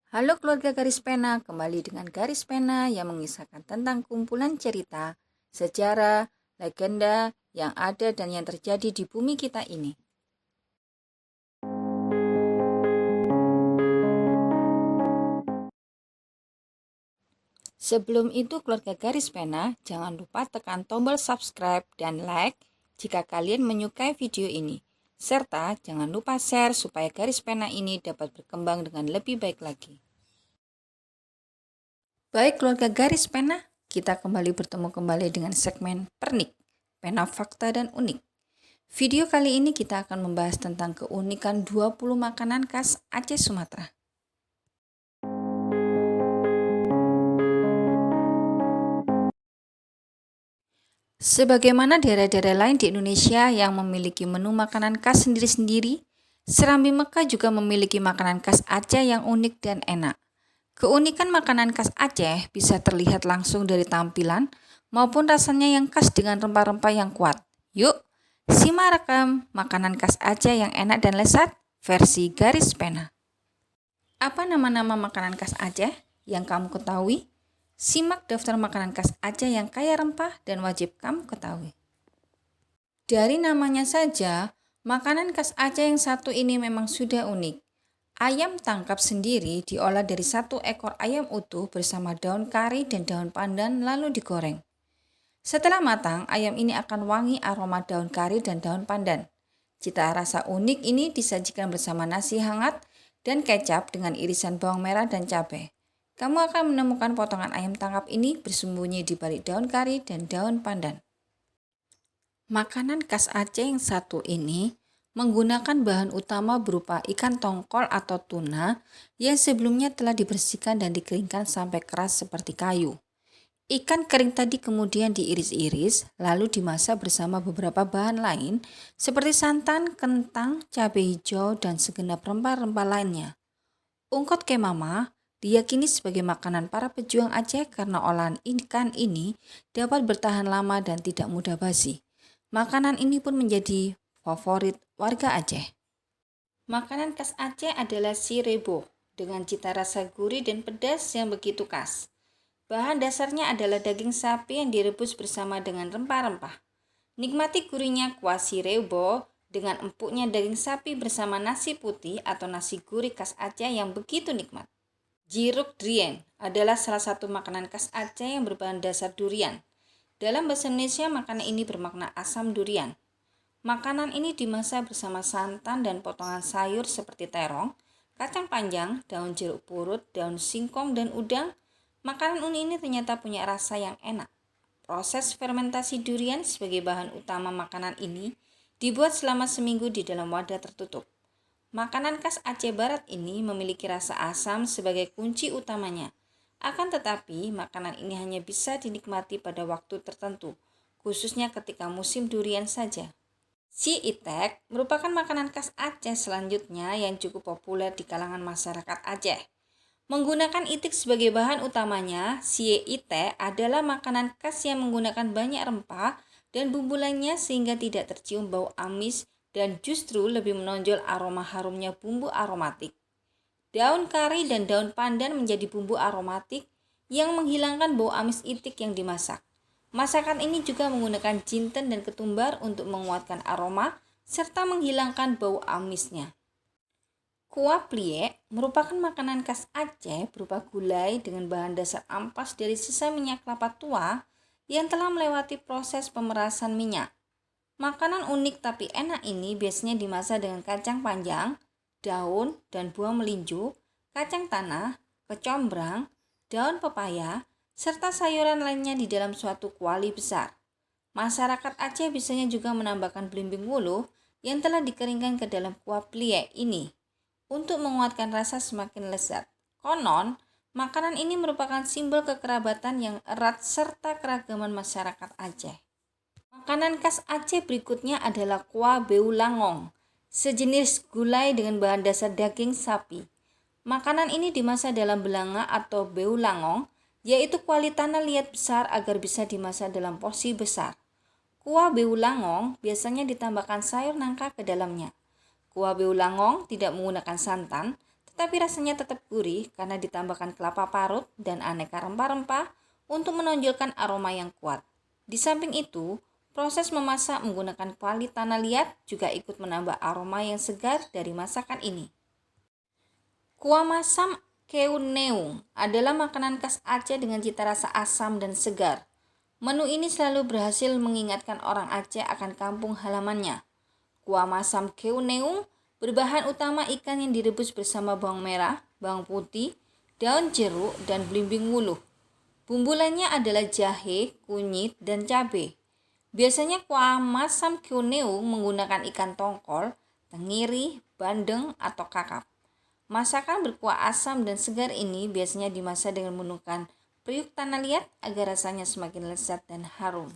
Halo keluarga Garis Pena, kembali dengan Garis Pena yang mengisahkan tentang kumpulan cerita, sejarah, legenda yang ada dan yang terjadi di bumi kita ini. Sebelum itu keluarga Garis Pena, jangan lupa tekan tombol subscribe dan like jika kalian menyukai video ini. Serta jangan lupa share supaya Garis Pena ini dapat berkembang dengan lebih baik lagi. Baik keluarga Garis Pena, kita bertemu kembali dengan segmen Pernik, Pena Fakta dan Unik. Video kali ini kita akan membahas tentang keunikan 20 makanan khas Aceh Sumatera. Sebagaimana daerah-daerah lain di Indonesia yang memiliki menu makanan khas sendiri-sendiri, Serambi Mekah juga memiliki makanan khas Aceh yang unik dan enak. Keunikan makanan khas Aceh bisa terlihat langsung dari tampilan maupun rasanya yang khas dengan rempah-rempah yang kuat. Yuk, simak rekam makanan khas Aceh yang enak dan lezat versi Garis Pena. Apa nama-nama makanan khas Aceh yang kamu ketahui? Simak daftar makanan khas Aceh yang kaya rempah dan wajib kamu ketahui. Dari namanya saja, makanan khas Aceh yang satu ini memang sudah unik. Ayam tangkap sendiri diolah dari satu ekor ayam utuh bersama daun kari dan daun pandan lalu digoreng. Setelah matang, ayam ini akan wangi aroma daun kari dan daun pandan. Cita rasa unik ini disajikan bersama nasi hangat dan kecap dengan irisan bawang merah dan cabai. Kamu akan menemukan potongan ayam tangkap ini bersembunyi di balik daun kari dan daun pandan. Makanan khas Aceh yang satu ini menggunakan bahan utama berupa ikan tongkol atau tuna yang sebelumnya telah dibersihkan dan dikeringkan sampai keras seperti kayu. Ikan kering tadi kemudian diiris-iris lalu dimasak bersama beberapa bahan lain seperti santan, kentang, cabai hijau, dan segenap rempah-rempah lainnya. Ungkot kemama diyakini sebagai makanan para pejuang Aceh karena olahan ikan ini dapat bertahan lama dan tidak mudah basi. Makanan ini pun menjadi favorit warga Aceh. Makanan khas Aceh adalah si rebo dengan cita rasa gurih dan pedas yang begitu khas. Bahan dasarnya adalah daging sapi yang direbus bersama dengan rempah-rempah. Nikmati gurihnya kuah si rebo dengan empuknya daging sapi bersama nasi putih atau nasi gurih khas Aceh yang begitu nikmat. Jeruk drien adalah salah satu makanan khas Aceh yang berbahan dasar durian. Dalam bahasa Indonesia, makanan ini bermakna asam durian. Makanan ini dimasak bersama santan dan potongan sayur seperti terong, kacang panjang, daun jeruk purut, daun singkong, dan udang. Makanan unik ini ternyata punya rasa yang enak. Proses fermentasi durian sebagai bahan utama makanan ini dibuat selama seminggu di dalam wadah tertutup. Makanan khas Aceh Barat ini memiliki rasa asam sebagai kunci utamanya. Akan tetapi, makanan ini hanya bisa dinikmati pada waktu tertentu, khususnya ketika musim durian saja. Si itek merupakan makanan khas Aceh selanjutnya yang cukup populer di kalangan masyarakat Aceh. Menggunakan itik sebagai bahan utamanya, sie itek adalah makanan khas yang menggunakan banyak rempah dan bumbu lainnya sehingga tidak tercium bau amis dan justru lebih menonjol aroma harumnya bumbu aromatik. Daun kari dan daun pandan menjadi bumbu aromatik yang menghilangkan bau amis itik yang dimasak. Masakan ini juga menggunakan jinten dan ketumbar untuk menguatkan aroma serta menghilangkan bau amisnya. Kuah plie merupakan makanan khas Aceh berupa gulai dengan bahan dasar ampas dari sisa minyak kelapa tua yang telah melewati proses pemerasan minyak. Makanan unik tapi enak ini biasanya dimasak dengan kacang panjang, daun dan buah melinjo, kacang tanah, kecombrang, daun pepaya, serta sayuran lainnya di dalam suatu kuali besar. Masyarakat Aceh biasanya juga menambahkan belimbing wuluh yang telah dikeringkan ke dalam kuah plie ini untuk menguatkan rasa semakin lezat. Konon, makanan ini merupakan simbol kekerabatan yang erat serta keragaman masyarakat Aceh. Makanan khas Aceh berikutnya adalah kuah beulangong, sejenis gulai dengan bahan dasar daging sapi. Makanan ini dimasak dalam belanga atau beulangong, yaitu kuali tanah liat besar agar bisa dimasak dalam porsi besar. Kuah beulangong biasanya ditambahkan sayur nangka ke dalamnya. Kuah beulangong tidak menggunakan santan, tapi rasanya tetap gurih karena ditambahkan kelapa parut dan aneka rempah-rempah untuk menonjolkan aroma yang kuat. Di samping itu, proses memasak menggunakan kuali tanah liat juga ikut menambah aroma yang segar dari masakan ini. Kuah masam Keunneung adalah makanan khas Aceh dengan cita rasa asam dan segar. Menu ini selalu berhasil mengingatkan orang Aceh akan kampung halamannya. Kuah masam Keunneung berbahan utama ikan yang direbus bersama bawang merah, bawang putih, daun jeruk, dan belimbing wuluh. Bumbu lainnya adalah jahe, kunyit, dan cabai. Biasanya kuah masam Keunneung menggunakan ikan tongkol, tenggiri, bandeng, atau kakap. Masakan berkuah asam dan segar ini biasanya dimasak dengan menggunakan periuk tanah liat agar rasanya semakin lezat dan harum.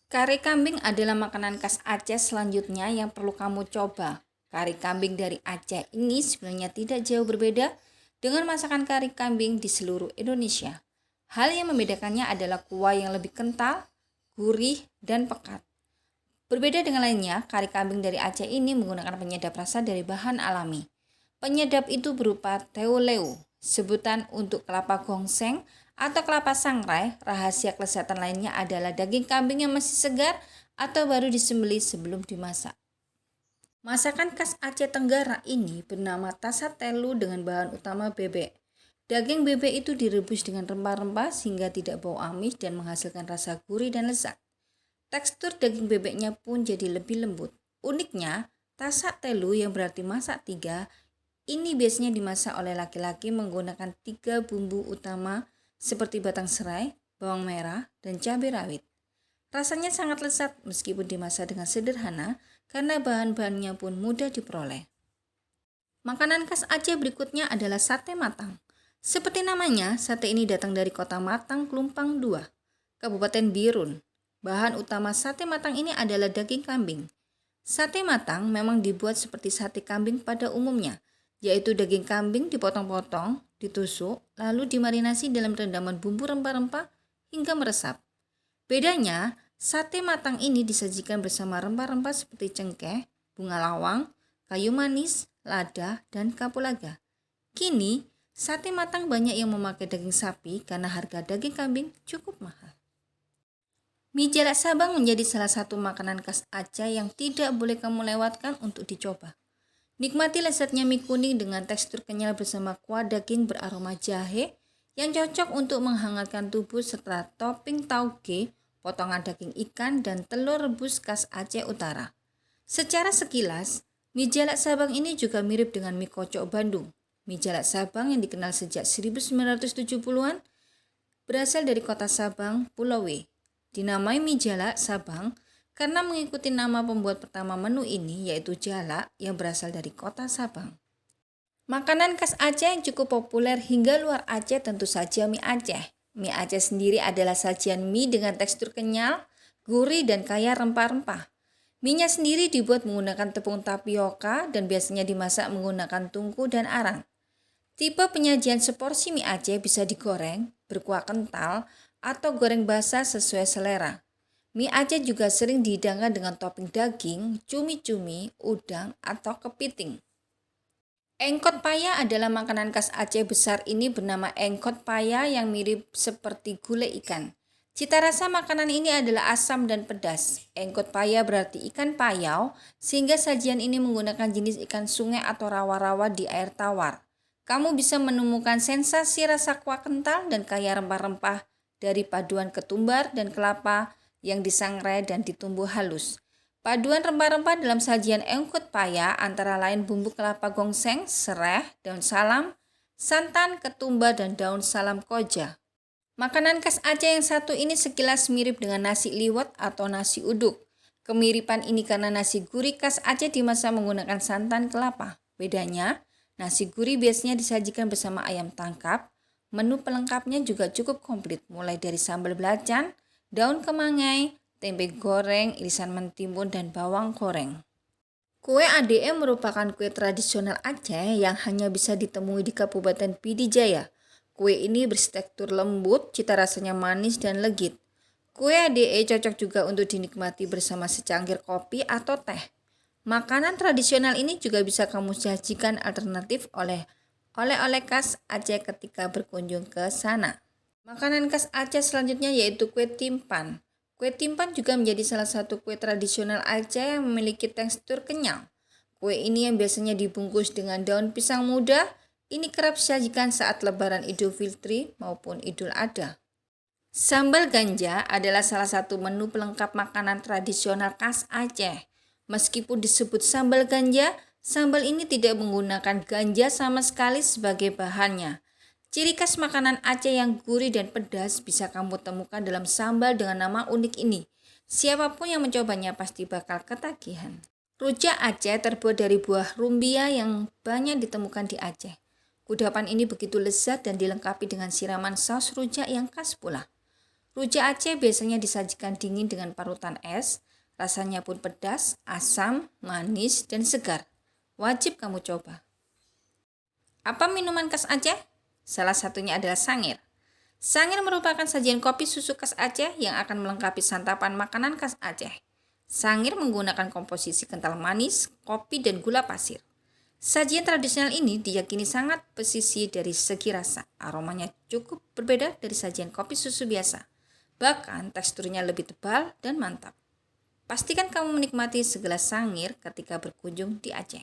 Kari kambing adalah makanan khas Aceh selanjutnya yang perlu kamu coba. Kari kambing dari Aceh ini sebenarnya tidak jauh berbeda dengan masakan kari kambing di seluruh Indonesia. Hal yang membedakannya adalah kuah yang lebih kental, gurih, dan pekat. Berbeda dengan lainnya, kari kambing dari Aceh ini menggunakan penyedap rasa dari bahan alami. Penyedap itu berupa teoleu, sebutan untuk kelapa gongseng atau kelapa sangrai. Rahasia kelezatan lainnya adalah daging kambing yang masih segar atau baru disembelih sebelum dimasak. Masakan khas Aceh Tenggara ini bernama tasat telu dengan bahan utama bebek. Daging bebek itu direbus dengan rempah-rempah sehingga tidak bau amis dan menghasilkan rasa gurih dan lezat. Tekstur daging bebeknya pun jadi lebih lembut. Uniknya, tasat telu yang berarti masak tiga, ini biasanya dimasak oleh laki-laki menggunakan 3 bumbu utama seperti batang serai, bawang merah, dan cabai rawit. Rasanya sangat lezat meskipun dimasak dengan sederhana karena bahan-bahannya pun mudah diperoleh. Makanan khas Aceh berikutnya adalah sate matang. Seperti namanya, sate ini datang dari kota Matang, Klumpang II, Kabupaten Birun. Bahan utama sate matang ini adalah daging kambing. Sate matang memang dibuat seperti sate kambing pada umumnya, yaitu daging kambing dipotong-potong, ditusuk, lalu dimarinasi dalam rendaman bumbu rempah-rempah hingga meresap. Bedanya, sate matang ini disajikan bersama rempah-rempah seperti cengkeh, bunga lawang, kayu manis, lada, dan kapulaga. Kini, sate matang banyak yang memakai daging sapi karena harga daging kambing cukup mahal. Mie jalak Sabang menjadi salah satu makanan khas Aceh yang tidak boleh kamu lewatkan untuk dicoba. Nikmati lezatnya mie kuning dengan tekstur kenyal bersama kuah daging beraroma jahe yang cocok untuk menghangatkan tubuh serta topping tauge, potongan daging ikan, dan telur rebus khas Aceh Utara. Secara sekilas, mie jalak Sabang ini juga mirip dengan mie kocok Bandung. Mie jalak Sabang yang dikenal sejak 1970-an berasal dari kota Sabang, Pulau W. Dinamai mie jalak Sabang karena mengikuti nama pembuat pertama menu ini, yaitu jalak yang berasal dari kota Sabang. Makanan khas Aceh yang cukup populer hingga luar Aceh tentu saja mie Aceh. Mie Aceh sendiri adalah sajian mie dengan tekstur kenyal, gurih, dan kaya rempah-rempah. Mie-nya sendiri dibuat menggunakan tepung tapioka dan biasanya dimasak menggunakan tungku dan arang. Tipe penyajian seporsi mie Aceh bisa digoreng, berkuah kental, atau goreng basah sesuai selera. Mie Aceh juga sering dihidangkan dengan topping daging, cumi-cumi, udang, atau kepiting. Engkot paya adalah makanan khas Aceh besar ini bernama engkot paya yang mirip seperti gulai ikan. Cita rasa makanan ini adalah asam dan pedas. Engkot paya berarti ikan payau, sehingga sajian ini menggunakan jenis ikan sungai atau rawa-rawa di air tawar. Kamu bisa menemukan sensasi rasa kuah kental dan kaya rempah-rempah dari paduan ketumbar dan kelapa yang disangrai dan ditumbuk halus. Paduan rempah-rempah dalam sajian engkut paya antara lain bumbu kelapa gongseng, serai, daun salam, santan, ketumbar, dan daun salam koja. Makanan khas Aceh yang satu ini sekilas mirip dengan nasi liwet atau nasi uduk. Kemiripan ini karena nasi gurih khas Aceh dimasak menggunakan santan kelapa. Bedanya, nasi gurih biasanya disajikan bersama ayam tangkap. Menu pelengkapnya juga cukup komplit, mulai dari sambal belacan, daun kemangai, tempe goreng, irisan mentimun, dan bawang goreng. Kue ADM merupakan kue tradisional Aceh yang hanya bisa ditemui di Kabupaten Pidi Jaya. Kue ini bertekstur lembut, cita rasanya manis dan legit. Kue ADE cocok juga untuk dinikmati bersama secangkir kopi atau teh. Makanan tradisional ini juga bisa kamu sajikan alternatif oleh oleh-oleh khas Aceh ketika berkunjung ke sana. Makanan khas Aceh selanjutnya yaitu kue timpan. Kue timpan juga menjadi salah satu kue tradisional Aceh yang memiliki tekstur kenyal. Kue ini yang biasanya dibungkus dengan daun pisang muda, ini kerap disajikan saat lebaran Idul Fitri maupun Idul Adha. Sambal ganja adalah salah satu menu pelengkap makanan tradisional khas Aceh. Meskipun disebut sambal ganja, sambal ini tidak menggunakan ganja sama sekali sebagai bahannya. Ciri khas makanan Aceh yang gurih dan pedas bisa kamu temukan dalam sambal dengan nama unik ini. Siapapun yang mencobanya pasti bakal ketagihan. Rujak Aceh terbuat dari buah rumbia yang banyak ditemukan di Aceh. Kudapan ini begitu lezat dan dilengkapi dengan siraman saus rujak yang khas pula. Rujak Aceh biasanya disajikan dingin dengan parutan es, rasanya pun pedas, asam, manis, dan segar. Wajib kamu coba. Apa minuman khas Aceh? Salah satunya adalah sangir. Sangir merupakan sajian kopi susu khas Aceh yang akan melengkapi santapan makanan khas Aceh. Sangir menggunakan komposisi kental manis, kopi, dan gula pasir. Sajian tradisional ini diyakini sangat presisi dari segi rasa. Aromanya cukup berbeda dari sajian kopi susu biasa. Bahkan teksturnya lebih tebal dan mantap. Pastikan kamu menikmati segelas sangir ketika berkunjung di Aceh.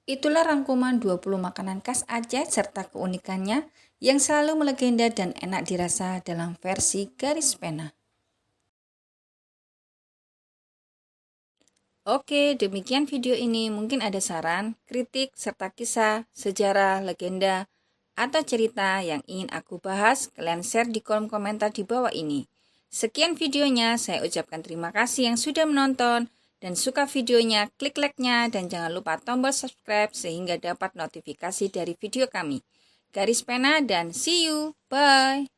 Itulah rangkuman 20 makanan khas Aceh serta keunikannya yang selalu melegenda dan enak dirasa dalam versi garis pena. Oke, demikian video ini. Mungkin ada saran, kritik, serta kisah, sejarah, legenda, atau cerita yang ingin aku bahas, kalian share di kolom komentar di bawah ini. Sekian videonya, saya ucapkan terima kasih yang sudah menonton, dan suka videonya, klik like-nya, dan jangan lupa tombol subscribe sehingga dapat notifikasi dari video kami. Garis pena dan see you, bye!